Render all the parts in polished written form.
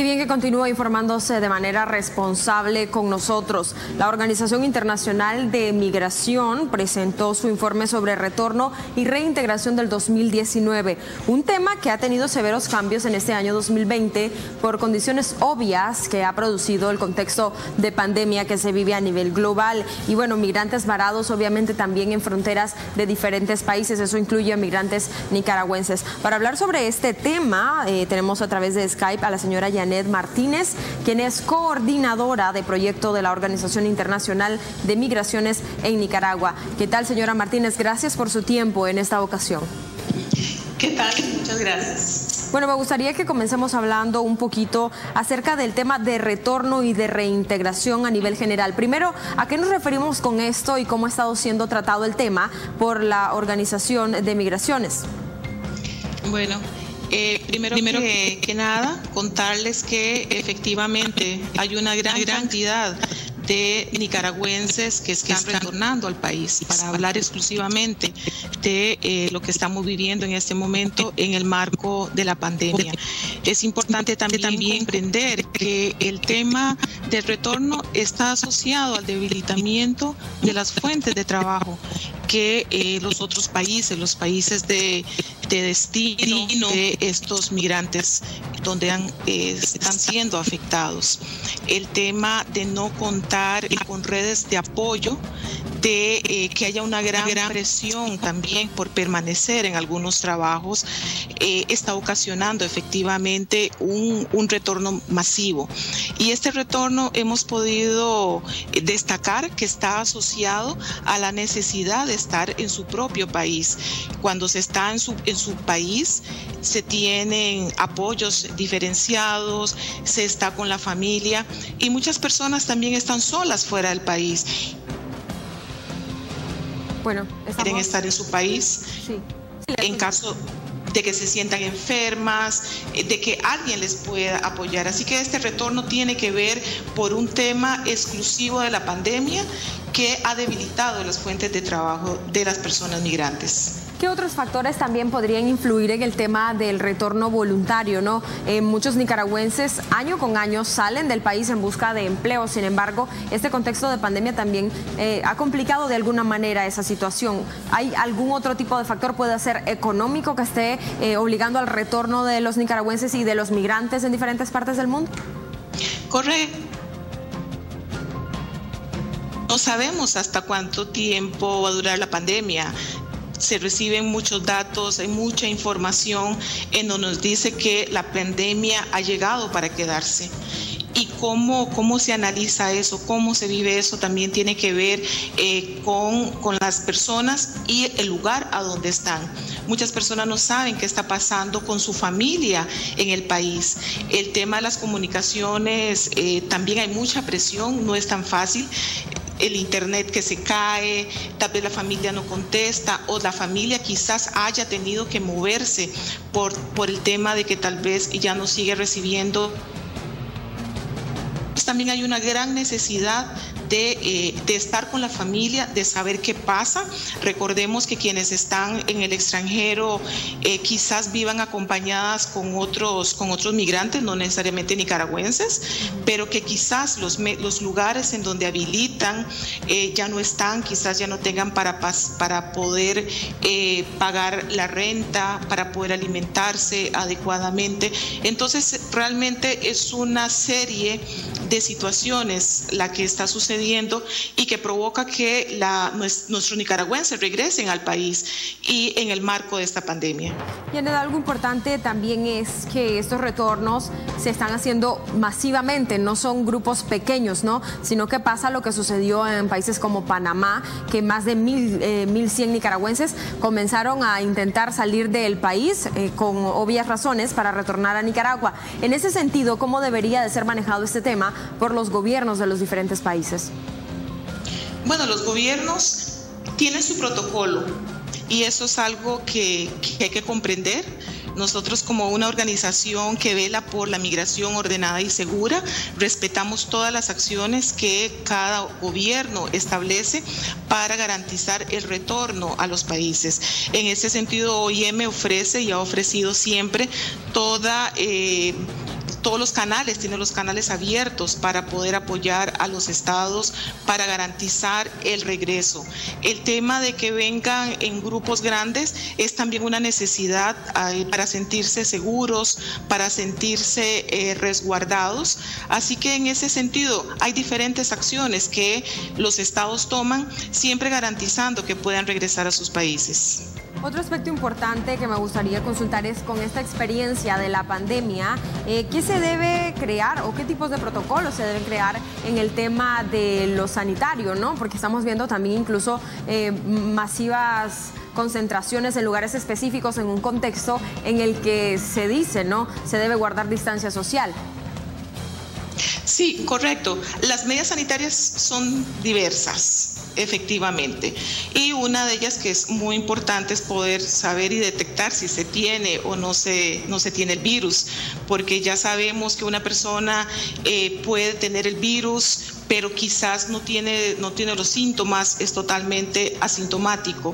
Qué bien que continúa informándose de manera responsable con nosotros. La Organización Internacional de Migración presentó su informe sobre retorno y reintegración del 2019, un tema que ha tenido severos cambios en este año 2020 por condiciones obvias que ha producido el contexto de pandemia que se vive a nivel global. Y bueno, migrantes varados obviamente también en fronteras de diferentes países, eso incluye a migrantes nicaragüenses. Para hablar sobre este tema, tenemos a través de Skype a la señora Janet Martínez, quien es coordinadora de proyecto de la Organización Internacional de Migraciones en Nicaragua. ¿Qué tal, señora Martínez? Gracias por su tiempo en esta ocasión. ¿Qué tal? Muchas gracias. Bueno, me gustaría que comencemos hablando un poquito acerca del tema de retorno y de reintegración a nivel general. Primero, ¿a qué nos referimos con esto y cómo ha estado siendo tratado el tema por la Organización de Migraciones? Bueno, primero que nada, contarles que efectivamente hay una gran cantidad de nicaragüenses que están retornando al país, para hablar exclusivamente de lo que estamos viviendo en este momento en el marco de la pandemia. Es importante también comprender que el tema del retorno está asociado al debilitamiento de las fuentes de trabajo que los otros países, los países de destino de estos migrantes donde están siendo afectados. El tema de no contar con redes de apoyo, de que haya una gran presión también por permanecer en algunos trabajos, está ocasionando efectivamente un retorno masivo. Y este retorno hemos podido destacar que está asociado a la necesidad de estar en su propio país. Cuando se está en su país, se tienen apoyos diferenciados, se está con la familia y muchas personas también están solas fuera del país. Bueno, quieren estar en su país, sí. En caso de que se sientan enfermas, de que alguien les pueda apoyar. Así que este retorno tiene que ver por un tema exclusivo de la pandemia que ha debilitado las fuentes de trabajo de las personas migrantes. ¿Qué otros factores también podrían influir en el tema del retorno voluntario, ¿no? Muchos nicaragüenses año con año salen del país en busca de empleo. Sin embargo, este contexto de pandemia también ha complicado de alguna manera esa situación. ¿Hay algún otro tipo de factor, puede ser económico, que esté obligando al retorno de los nicaragüenses y de los migrantes en diferentes partes del mundo? Correcto. No sabemos hasta cuánto tiempo va a durar la pandemia. Se reciben muchos datos, hay mucha información en donde nos dice que la pandemia ha llegado para quedarse. Y cómo se analiza eso, cómo se vive eso, también tiene que ver con las personas y el lugar a donde están. Muchas personas no saben qué está pasando con su familia en el país. El tema de las comunicaciones, también hay mucha presión, no es tan fácil. El internet que se cae, tal vez la familia no contesta o la familia quizás haya tenido que moverse por el tema de que tal vez ya no sigue recibiendo. También hay una gran necesidad de estar con la familia, de saber qué pasa. Recordemos que quienes están en el extranjero quizás vivan acompañadas con otros migrantes, no necesariamente nicaragüenses, pero que quizás los lugares en donde habilitan ya no están, quizás ya no tengan para poder pagar la renta, para poder alimentarse adecuadamente. Entonces, realmente es una serie de situaciones la que está sucediendo y que provoca que nuestros nicaragüenses regresen al país y en el marco de esta pandemia. Y algo importante también es que estos retornos se están haciendo masivamente, no son grupos pequeños, ¿no? Sino que pasa lo que sucedió en países como Panamá, que más de 1.100 nicaragüenses comenzaron a intentar salir del país con obvias razones para retornar a Nicaragua. En ese sentido, ¿cómo debería de ser manejado este tema por los gobiernos de los diferentes países? Bueno, los gobiernos tienen su protocolo y eso es algo que hay que comprender. Nosotros, como una organización que vela por la migración ordenada y segura, respetamos todas las acciones que cada gobierno establece para garantizar el retorno a los países. En ese sentido, OIM ofrece y ha ofrecido siempre toda todos los canales, tiene los canales abiertos para poder apoyar a los estados para garantizar el regreso. El tema de que vengan en grupos grandes es también una necesidad para sentirse seguros, para sentirse resguardados. Así que en ese sentido hay diferentes acciones que los estados toman, siempre garantizando que puedan regresar a sus países. Otro aspecto importante que me gustaría consultar es con esta experiencia de la pandemia, ¿qué se debe crear o qué tipos de protocolos se deben crear en el tema de lo sanitario, ¿no? Porque estamos viendo también incluso masivas concentraciones en lugares específicos en un contexto en el que se dice, ¿no?, se debe guardar distancia social. Sí, correcto. Las medidas sanitarias son diversas, efectivamente. Y una de ellas que es muy importante es poder saber y detectar si se tiene o no se tiene el virus, porque ya sabemos que una persona puede tener el virus, pero quizás no tiene los síntomas, es totalmente asintomático.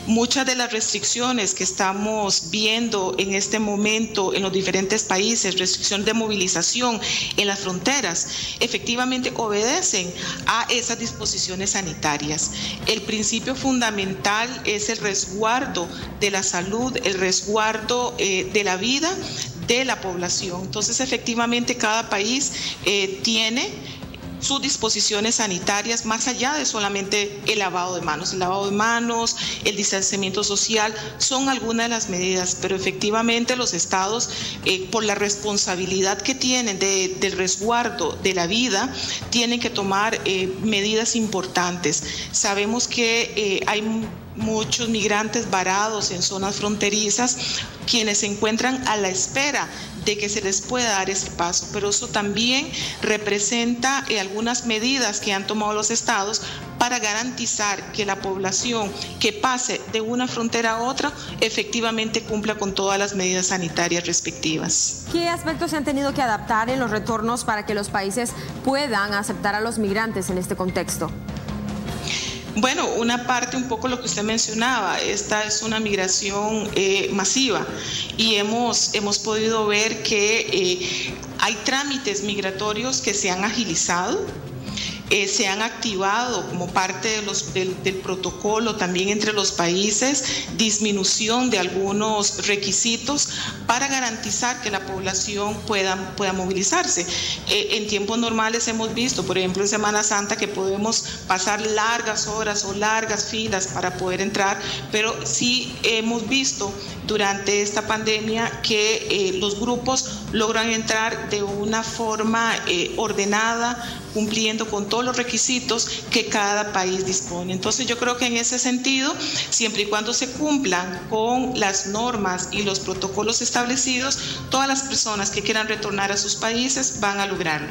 Muchas de las restricciones que estamos viendo en este momento en los diferentes países, restricción de movilización en las fronteras, efectivamente obedecen a esas disposiciones sanitarias. El principio fundamental es el resguardo de la salud, el resguardo de la vida de la población. Entonces, efectivamente, cada país tiene sus disposiciones sanitarias, más allá de solamente el lavado de manos. El lavado de manos, el distanciamiento social, son algunas de las medidas, pero efectivamente los estados, por la responsabilidad que tienen del resguardo de la vida, tienen que tomar medidas importantes. Sabemos que hay muchos migrantes varados en zonas fronterizas, quienes se encuentran a la espera de que se les pueda dar ese paso, pero eso también representa algunas medidas que han tomado los estados para garantizar que la población que pase de una frontera a otra efectivamente cumpla con todas las medidas sanitarias respectivas. ¿Qué aspectos se han tenido que adaptar en los retornos para que los países puedan aceptar a los migrantes en este contexto? Bueno, una parte un poco lo que usted mencionaba, esta es una migración masiva y hemos podido ver que hay trámites migratorios que se han agilizado, se han activado como parte del protocolo también entre los países, disminución de algunos requisitos para garantizar que la población pueda movilizarse. En tiempos normales hemos visto, por ejemplo en Semana Santa, que podemos pasar largas horas o largas filas para poder entrar, pero sí hemos visto durante esta pandemia que los grupos logran entrar de una forma ordenada, cumpliendo con todos los requisitos que cada país dispone. Entonces yo creo que en ese sentido, siempre y cuando se cumplan con las normas y los protocolos establecidos, todas las personas que quieran retornar a sus países van a lograrlo.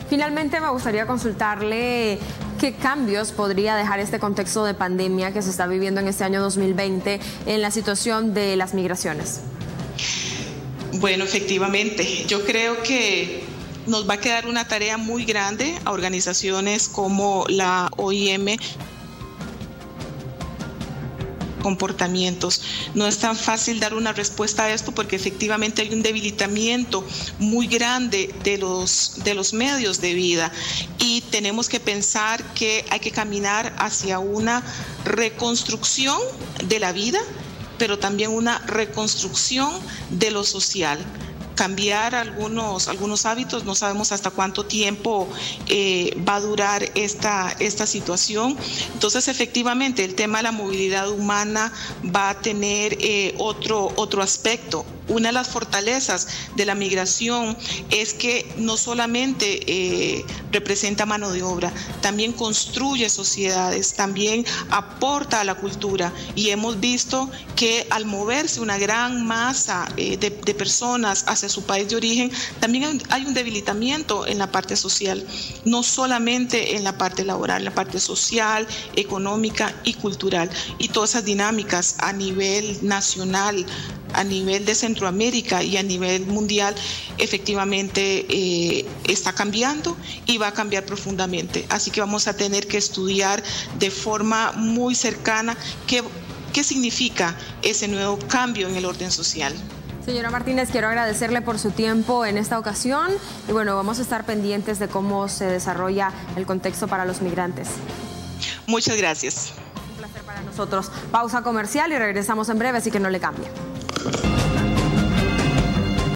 Finalmente me gustaría consultarle qué cambios podría dejar este contexto de pandemia que se está viviendo en este año 2020 en la situación de las migraciones. Bueno, efectivamente, yo creo que nos va a quedar una tarea muy grande a organizaciones como la OIM. Comportamientos. No es tan fácil dar una respuesta a esto porque efectivamente hay un debilitamiento muy grande de los medios de vida y tenemos que pensar que hay que caminar hacia una reconstrucción de la vida, pero también una reconstrucción de lo social. Cambiar algunos hábitos, no sabemos hasta cuánto tiempo va a durar esta situación. Entonces, efectivamente, el tema de la movilidad humana va a tener otro aspecto. Una de las fortalezas de la migración es que no solamente representa mano de obra, también construye sociedades, también aporta a la cultura y hemos visto que al moverse una gran masa de personas hacia su país de origen, también hay un debilitamiento en la parte social, no solamente en la parte laboral, en la parte social, económica y cultural, y todas esas dinámicas a nivel nacional, a nivel de Centroamérica y a nivel mundial, efectivamente está cambiando y va a cambiar profundamente. Así que vamos a tener que estudiar de forma muy cercana qué significa ese nuevo cambio en el orden social. Señora Martínez, quiero agradecerle por su tiempo en esta ocasión y bueno, vamos a estar pendientes de cómo se desarrolla el contexto para los migrantes. Muchas gracias. Un placer para nosotros. Pausa comercial y regresamos en breve, así que no le cambie.